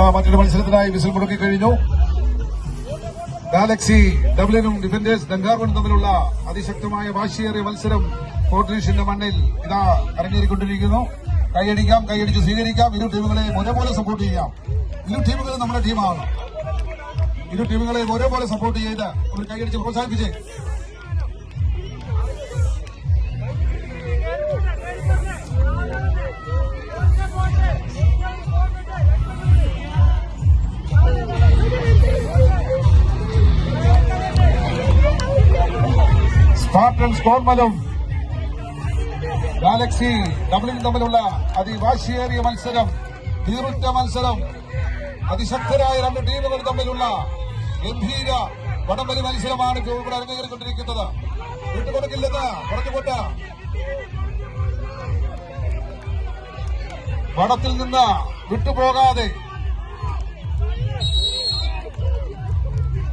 മറ്റൊരു മത്സരത്തിനായി വിസിൽ മുടക്കി കഴിഞ്ഞു. ഗാലക്സി ഡബ്ലിനും ഡിഫൻഡേഴ്സ് ഡങ്കാർവനും തമ്മിലുള്ള അതിശക്തമായ വാശിയേറിയ മത്സരം ഫോർട്രീഷിന്റെ മണ്ണിൽ ഇതാ അരങ്ങേറിക്കൊണ്ടിരിക്കുന്നു. കൈയടിക്കാം, കൈയടിച്ച് സ്വീകരിക്കാം. ഇരു ടീമുകളെയും ഒരേപോലെ സപ്പോർട്ട് ചെയ്യാം. ഇരു ടീമുകളും നമ്മുടെ ടീമാണ്. ഇരു ടീമുകളെയും ഒരേപോലെ സപ്പോർട്ട് ചെയ്ത് അവർ കൈയടിച്ച് പ്രോത്സാഹിപ്പിച്ചേ. സ്പാർട്ടൻസ് കോർമലും ഗാലക്സി ഡബ്ലിനും തമ്മിലുള്ള അതിവാശിയേറിയ മത്സരം, തീറുറ്റ മത്സരം, അതിശക്തരായ രണ്ട് ടീമുകൾ തമ്മിലുള്ള ഗംഭീര വടംവലി മത്സരമാണ് ഇവിടെ അരങ്ങേറിക്കൊണ്ടിരിക്കുന്നത്. വിട്ടുകൊടുക്കില്ലെന്ന് പറഞ്ഞുകൊണ്ട് വടത്തിൽ നിന്ന് വിട്ടുപോകാതെ